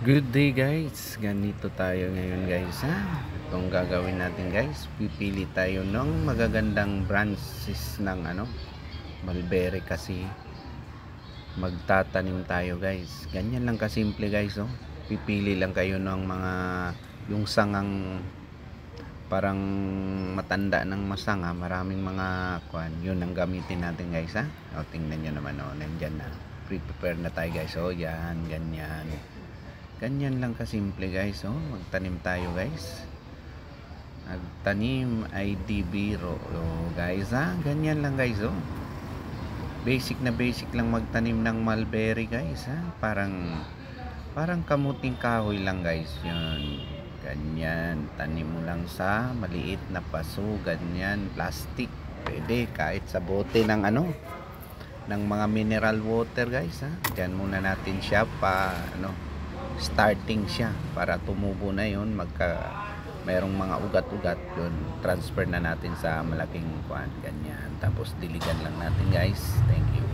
Good day guys, ganito tayo ngayon guys ha. Itong gagawin natin guys, pipili tayo ng magagandang branches ng mulberry kasi magtatanim tayo guys. Ganyan lang kasimple guys oh. Pipili lang kayo ng mga yung sangang parang matanda ng masanga, maraming mga kuan, yun ang gamitin natin guys ha. O tingnan nyo naman oh, nandyan na. Prepare na tayo guys oh, yan, ganyan. Ganyan lang kasimple guys oh. Magtanim tayo guys. Magtanim ay di biro oh, guys ha. Ganyan lang guys oh. Basic na basic lang magtanim ng mulberry guys ha. Parang kamuting kahoy lang guys yun. Ganyan. Tanim mo lang sa maliit na paso. Ganyan. Plastic. Pwede kahit sa bote ng ng mga mineral water guys ha. Diyan muna natin siya pa starting siya para tumubo na yun, mayroong mga ugat-ugat yun, transfer na natin sa malaking kuan, ganyan, tapos diligan lang natin guys. Thank you.